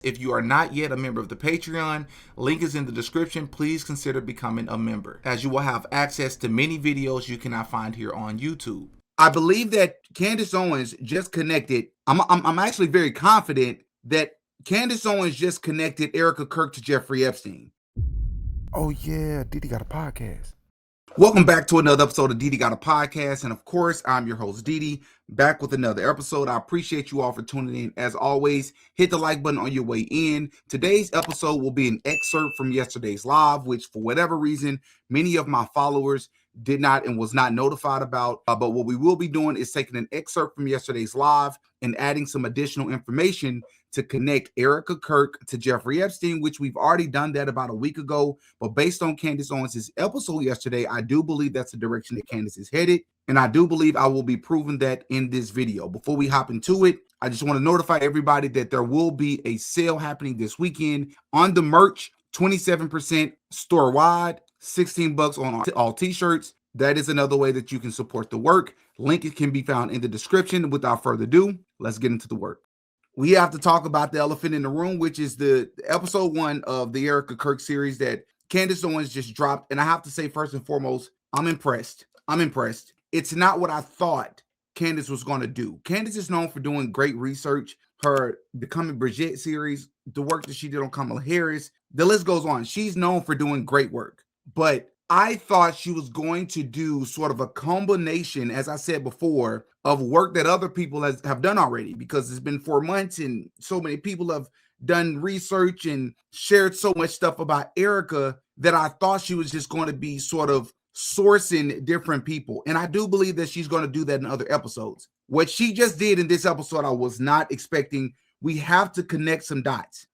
If you are not yet a member of the Patreon, link is in the description. Please consider becoming a member, as you will have access to many videos you cannot find here on YouTube. I believe that Candace Owens just connected. I'm actually very confident that Candace Owens just connected Erika Kirk to Jeffrey Epstein. Oh yeah, Didi got a podcast. Welcome back to another episode of Didi Got a Podcast. And of course, I'm your host, Didi, back with another episode. I appreciate you all for tuning in. As always, hit the like button on your way in. Today's episode will be an excerpt from yesterday's live, which for whatever reason, many of my followers did not and was not notified about. But what we will be doing is taking an excerpt from yesterday's live and adding some additional information to connect Erika Kirk to Jeffrey Epstein, which we've already done that about a week ago. But based on Candace Owens' episode yesterday, I do believe that's the direction that Candace is headed. And I do believe I will be proving that in this video. Before we hop into it, I just want to notify everybody that there will be a sale happening this weekend on the merch, 27% store-wide, $16 on all t-shirts. That is another way that you can support the work. Link can be found in the description. Without further ado, let's get into the work. We have to talk about the elephant in the room, which is the episode 1 of the Erika Kirk series that Candace Owens just dropped. And I have to say, first and foremost, I'm impressed. It's not what I thought Candace was going to do. Candace is known for doing great research. Her Becoming Bridget series, the work that she did on Kamala Harris, the list goes on. She's known for doing great work. But I thought she was going to do sort of a combination, as I said before, of work that other people have done already, because it's been 4 months and so many people have done research and shared so much stuff about Erika that I thought she was just going to be sort of sourcing different people. And I do believe that she's going to do that in other episodes. What she just did in this episode, I was not expecting. We have to connect some dots.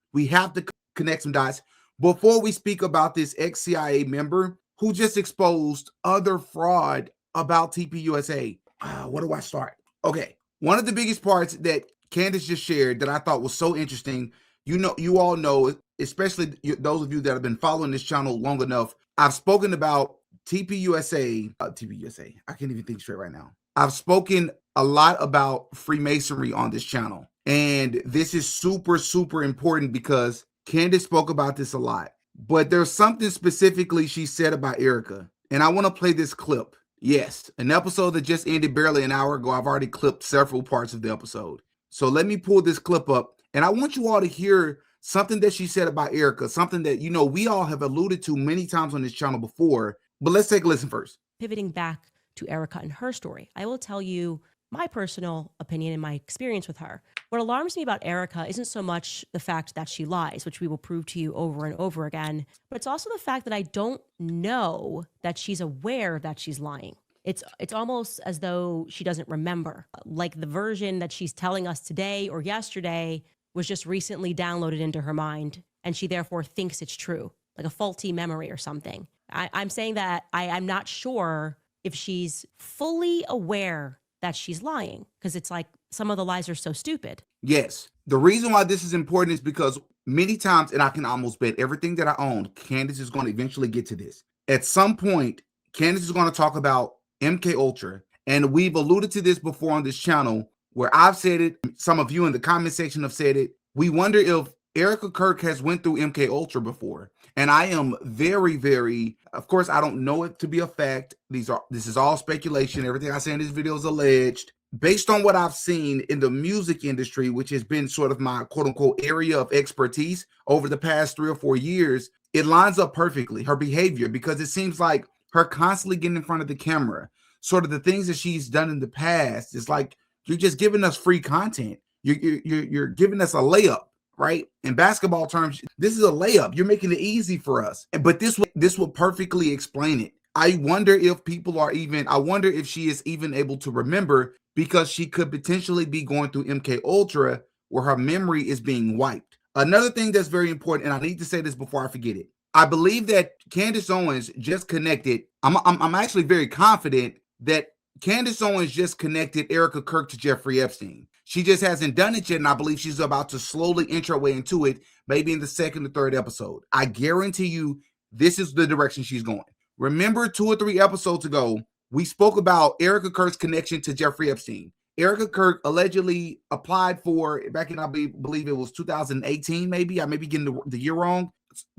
Before we speak about this ex-CIA member who just exposed other fraud about TPUSA. Where do I start? Okay, one of the biggest parts that Candace just shared that I thought was so interesting, you all know, especially those of you that have been following this channel long enough, I've spoken about TPUSA, I can't even think straight right now. I've spoken a lot about Freemasonry on this channel, and this is super, super important because Candace spoke about this a lot. But there's something specifically she said about Erika, and I want to play this clip. Yes, an episode that just ended barely an hour ago. I've already clipped several parts of the episode. So let me pull this clip up, and I want you all to hear something that she said about Erika, something that, we all have alluded to many times on this channel before. But let's take a listen first. Pivoting back to Erika and her story, I will tell you my personal opinion and my experience with her. What alarms me about Erika isn't so much the fact that she lies, which we will prove to you over and over again, but it's also the fact that I don't know that she's aware that she's lying. It's almost as though she doesn't remember. Like the version that she's telling us today or yesterday was just recently downloaded into her mind, and she therefore thinks it's true, like a faulty memory or something. I'm saying that I'm not sure if she's fully aware that she's lying, because it's like some of the lies are so stupid. Yes. The reason why this is important is because many times, and I can almost bet everything that I own, Candace is going to eventually get to this. At some point, Candace is going to talk about MK Ultra, and we've alluded to this before on this channel, where I've said it, some of you in the comment section have said it. We wonder if Erika Kirk has went through MK Ultra before. And I am very, very, of course, I don't know it to be a fact. This is all speculation. Everything I say in this video is alleged. Based on what I've seen in the music industry, which has been sort of my quote unquote area of expertise over the past 3 or 4 years, it lines up perfectly, her behavior, because it seems like her constantly getting in front of the camera, sort of the things that she's done in the past. It's like, you're just giving us free content. You're giving us a layup. Right? In basketball terms, this is a layup. You're making it easy for us. But this will perfectly explain it. I wonder if she is even able to remember, because she could potentially be going through MK Ultra where her memory is being wiped. Another thing that's very important, and I need to say this before I forget it. I believe that Candace Owens just connected. I'm actually very confident that Candace Owens just connected Erika Kirk to Jeffrey Epstein. She just hasn't done it yet, and I believe she's about to slowly inch her way into it, maybe in the 2nd or 3rd episode. I guarantee you this is the direction she's going. Remember 2 or 3 episodes ago, we spoke about Erika Kirk's connection to Jeffrey Epstein. Erika Kirk allegedly applied for, back in, I believe it was 2018, maybe. I may be getting the year wrong.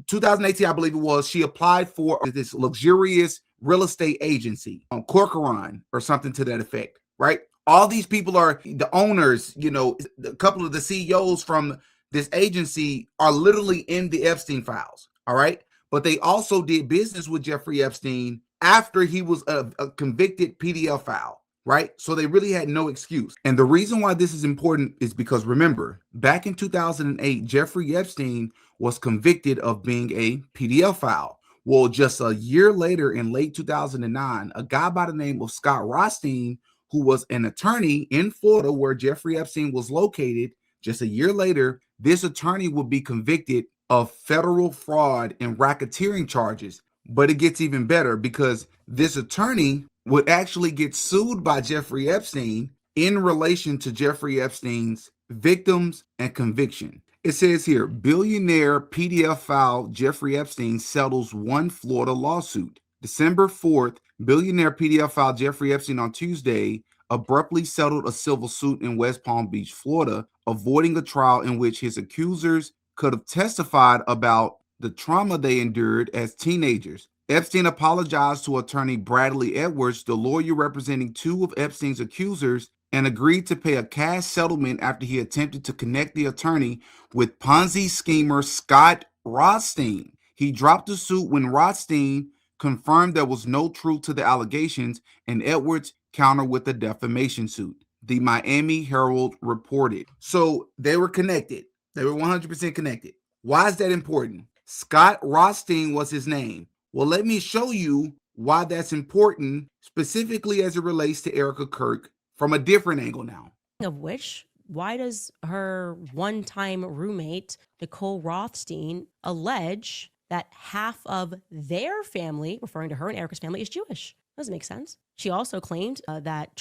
2018, I believe it was. She applied for this luxurious real estate agency, Corcoran or something to that effect, right? All these people are the owners, a couple of the CEOs from this agency are literally in the Epstein files, all right? But they also did business with Jeffrey Epstein after he was a convicted pedophile, right? So they really had no excuse. And the reason why this is important is because, remember, back in 2008, Jeffrey Epstein was convicted of being a pedophile. Well, just a year later, in late 2009, a guy by the name of Scott Rothstein, who was an attorney in Florida where Jeffrey Epstein was located, just a year later, this attorney would be convicted of federal fraud and racketeering charges. But it gets even better because this attorney would actually get sued by Jeffrey Epstein in relation to Jeffrey Epstein's victims and conviction. It says here, billionaire pedophile Jeffrey Epstein settles one Florida lawsuit. December 4th, billionaire pedophile Jeffrey Epstein on Tuesday abruptly settled a civil suit in West Palm Beach, Florida, avoiding a trial in which his accusers could have testified about the trauma they endured as teenagers. Epstein apologized to attorney Bradley Edwards, the lawyer representing two of Epstein's accusers, and agreed to pay a cash settlement after he attempted to connect the attorney with Ponzi schemer Scott Rothstein. He dropped the suit when Rothstein confirmed there was no truth to the allegations, and Edwards countered with a defamation suit, the Miami Herald reported. So they were connected. They were 100% connected. Why is that important? Scott Rothstein was his name. Well, let me show you why that's important, specifically as it relates to Erika Kirk from a different angle now. Of which, why does her one-time roommate, Nicole Rothstein, allege that half of their family, referring to her and Erika's family, is Jewish? Doesn't make sense. She also claimed that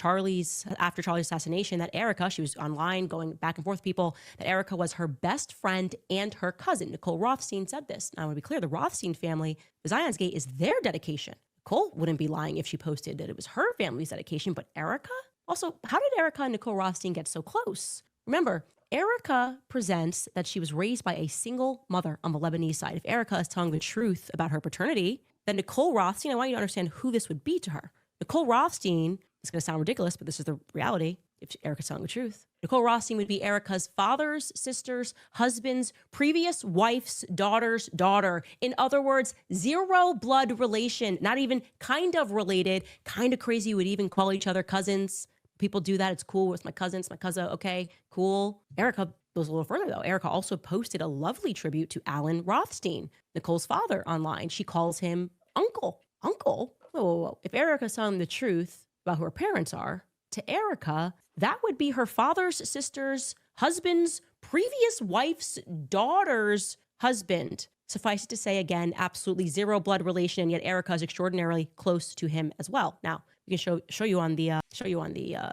after Charlie's assassination, that Erika, she was online going back and forth with people, that Erika was her best friend and her cousin. Nicole Rothstein said this. Now, I want to be clear, the Rothstein family, the Zion's Gate is their dedication. Nicole wouldn't be lying if she posted that it was her family's dedication, but Erika? Also, how did Erika and Nicole Rothstein get so close? Remember, Erika presents that she was raised by a single mother on the Lebanese side. If Erika is telling the truth about her paternity, then Nicole Rothstein, I want you to understand who this would be to her. Nicole Rothstein, it's going to sound ridiculous, but this is the reality if Erika's telling the truth. Nicole Rothstein would be Erika's father's sister's husband's previous wife's daughter's daughter. In other words, zero blood relation, not even kind of related, kind of crazy. You would even call each other cousins. People do that. It's cool. It's my cousin. It's my cousin. Okay, cool. Erika goes a little further, though. Erika also posted a lovely tribute to Alan Rothstein, Nicole's father, online. She calls him Uncle. Uncle? Whoa. If Erika's telling the truth about who her parents are, to Erika, that would be her father's sister's husband's previous wife's daughter's husband. Suffice it to say, again, absolutely zero blood relation, and yet Erika is extraordinarily close to him as well. Now, we can show you on the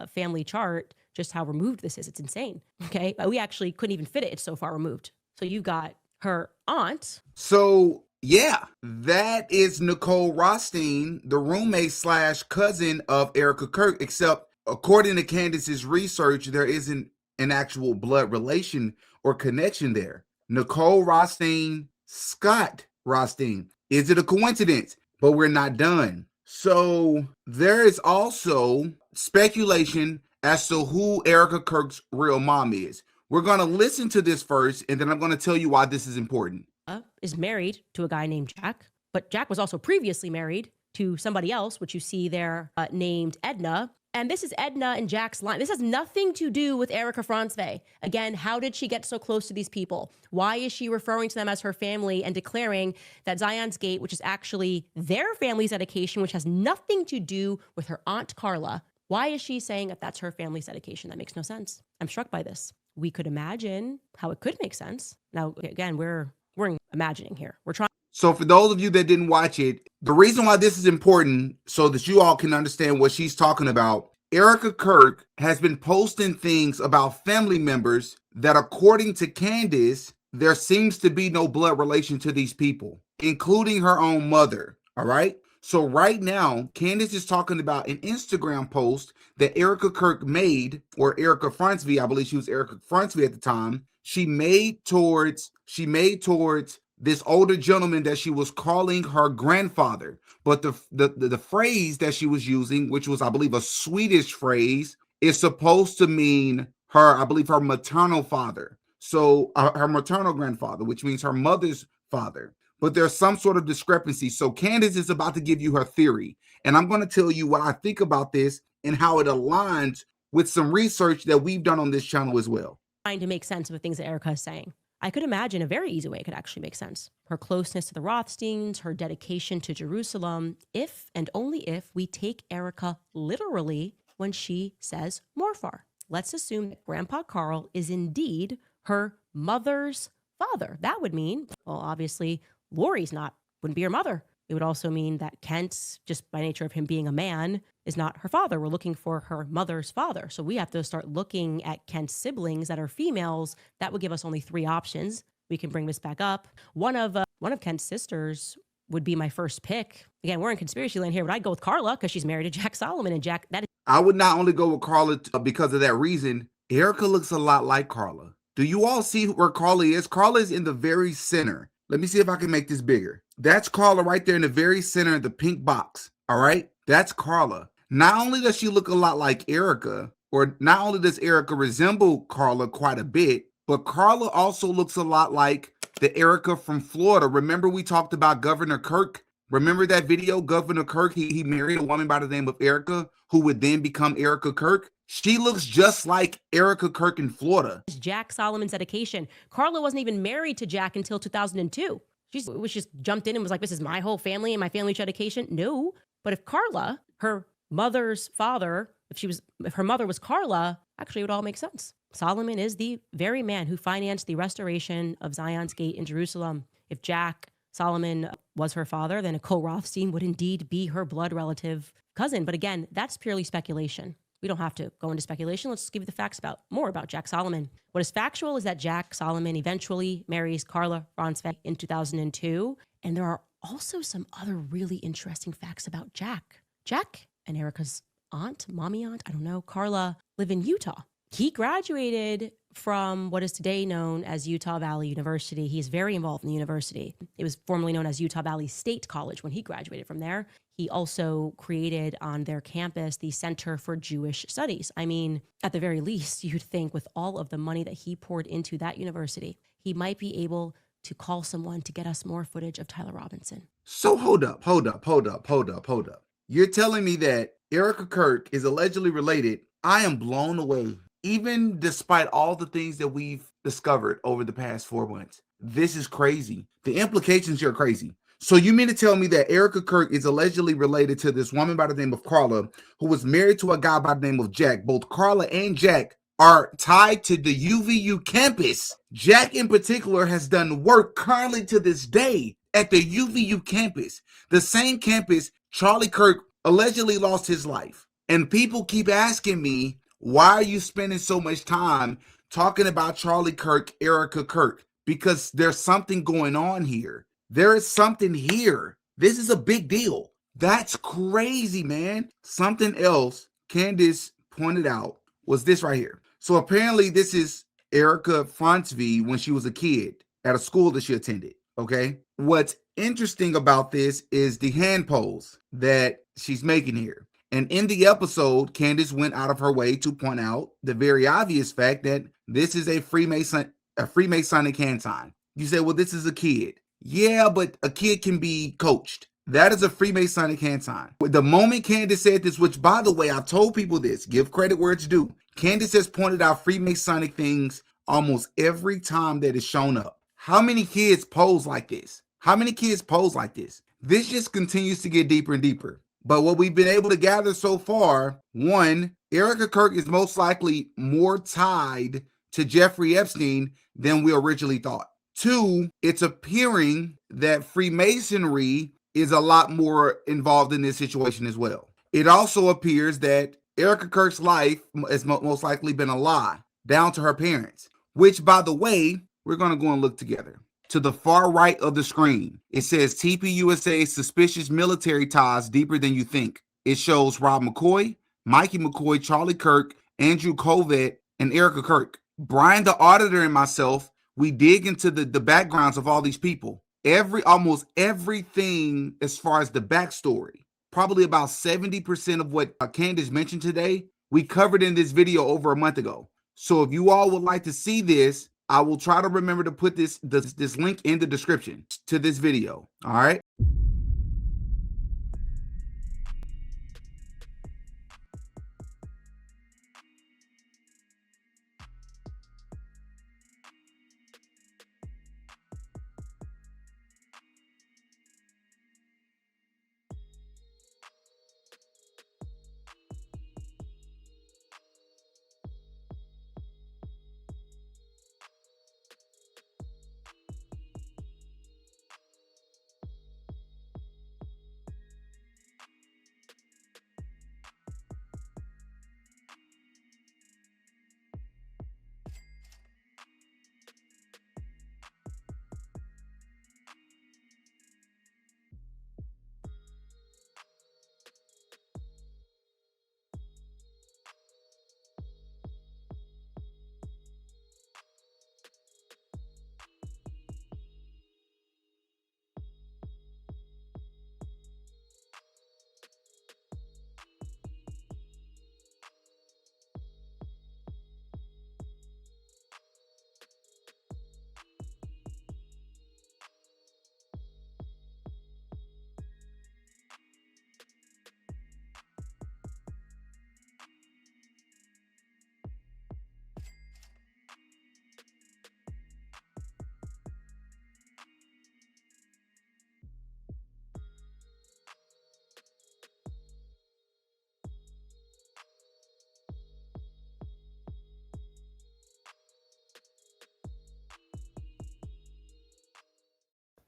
family chart just how removed this is. It's insane. Okay, but we actually couldn't even fit it. It's so far removed. So you got her aunt. So yeah, that is Nicole Rothstein, the roommate / cousin of Erika Kirk. Except according to Candace's research, there isn't an actual blood relation or connection there. Nicole Rothstein, Scott Rothstein. Is it a coincidence? But we're not done. So there is also speculation as to who Erika Kirk's real mom is. We're going to listen to this first, and then I'm going to tell you why this is important. Is married to a guy named Jack, but Jack was also previously married to somebody else, which you see there named Edna. And this is Edna and Jack's line. This has nothing to do with Erika Franzwey. Again, how did she get so close to these people? Why is she referring to them as her family and declaring that Zion's Gate, which is actually their family's dedication, which has nothing to do with her Aunt Carla, why is she saying that that's her family's dedication? That makes no sense. I'm struck by this. We could imagine how it could make sense. Now, again, we're imagining here. We're trying. So for those of you that didn't watch it, the reason why this is important so that you all can understand what she's talking about, Erika Kirk has been posting things about family members that, according to Candace, there seems to be no blood relation to these people, including her own mother. All right. So right now, Candace is talking about an Instagram post that Erika Kirk made, or Erika Frontsby, I believe she was Erika Frontsby at the time. She made towards this older gentleman that she was calling her grandfather. But the phrase that she was using, which was, I believe, a Swedish phrase, is supposed to mean her, I believe, her maternal father. So her maternal grandfather, which means her mother's father. But there's some sort of discrepancy. So Candace is about to give you her theory. And I'm going to tell you what I think about this and how it aligns with some research that we've done on this channel as well. Trying to make sense of the things that Erika is saying. I could imagine a very easy way it could actually make sense. Her closeness to the Rothsteins, her dedication to Jerusalem, if and only if we take Erika literally when she says Morfar. Let's assume that Grandpa Carl is indeed her mother's father. That would mean, well, obviously, Lori's wouldn't be her mother. It would also mean that Kent, just by nature of him being a man, is not her father. We're looking for her mother's father. So we have to start looking at Kent's siblings that are females. That would give us only 3 options. We can bring this back up. One of Kent's sisters would be my first pick. Again, we're in conspiracy land here, but I'd go with Carla because she's married to Jack Solomon, and Jack, that is. I would not only go with Carla because of that reason. Erika looks a lot like Carla. Do you all see where Carla is? Carla is in the very center. Let me see if I can make this bigger. That's Carla right there in the very center of the pink box. All right, that's Carla. Not only does she look a lot like Erika, or not only does Erika resemble Carla quite a bit, but Carla also looks a lot like the Erika from Florida. Remember we talked about Governor Kirk? Remember that video, Governor Kirk? He married a woman by the name of Erika, who would then become Erika Kirk. She looks just like Erika Kirk in Florida. Jack Solomon's dedication. Carla wasn't even married to Jack until 2002. She just jumped in and was like, this is my whole family and my family's dedication. No, but if Carla, her mother's father, if her mother was Carla, actually it would all make sense. Solomon is the very man who financed the restoration of Zion's gate in Jerusalem. If Jack Solomon was her father, then Nicole Rothstein would indeed be her blood relative cousin. But again, that's purely speculation. We don't have to go into speculation. Let's give you the facts more about Jack Solomon. What is factual is that Jack Solomon eventually marries Carla Ronsvej in 2002. And there are also some other really interesting facts about Jack. Jack and Erika's mommy aunt, I don't know, Carla, live in Utah. He graduated from what is today known as Utah Valley University. He's very involved in the university. It was formerly known as Utah Valley State College when he graduated from there. He also created on their campus the Center for Jewish Studies. I mean, at the very least, you'd think with all of the money that he poured into that university, he might be able to call someone to get us more footage of Tyler Robinson. So hold up. You're telling me that Erika Kirk is allegedly related. I am blown away. Even despite all the things that we've discovered over the past 4 months, this is crazy. The implications here are crazy. So you mean to tell me that Erika Kirk is allegedly related to this woman by the name of Carla, who was married to a guy by the name of Jack? Both Carla and Jack are tied to the UVU campus. Jack in particular has done work currently to this day at the UVU campus, the same campus Charlie Kirk allegedly lost his life. And people keep asking me, why are you spending so much time talking about Charlie Kirk, Erika Kirk? Because there's something going on here. There is something here. This is a big deal. That's crazy, man. Something else Candace pointed out was this right here. So apparently this is Erika Frontsby when she was a kid at a school that she attended, okay? What's interesting about this is the hand pose that she's making here. And in the episode, Candace went out of her way to point out the very obvious fact that this is a Freemasonic hand sign. You say, well, this is a kid. Yeah, but a kid can be coached. That is a Freemasonic hand sign. The moment Candace said this, which by the way, I told people this, give credit where it's due. Candace has pointed out Freemasonic things almost every time that it's shown up. How many kids pose like this? This just continues to get deeper and deeper. But what we've been able to gather so far, 1, Erika Kirk is most likely more tied to Jeffrey Epstein than we originally thought. 2, it's appearing that Freemasonry is a lot more involved in this situation as well. It also appears that Erika Kirk's life has most likely been a lie, down to her parents, which, by the way, we're going to go and look together. to the far right of the screen. It says TPUSA suspicious military ties deeper than you think. It shows Rob McCoy, Mikey McCoy, Charlie Kirk, Andrew Covet, and Erika Kirk. Brian the auditor and myself, we dig into the backgrounds of all these people. Almost everything as far as the backstory. Probably about 70% of what Candace mentioned today, we covered in this video over a month ago. So if you all would like to see this, I will try to remember to put this link in the description to this video. All right.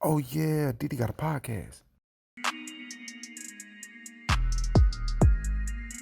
Oh yeah, Didi got a podcast.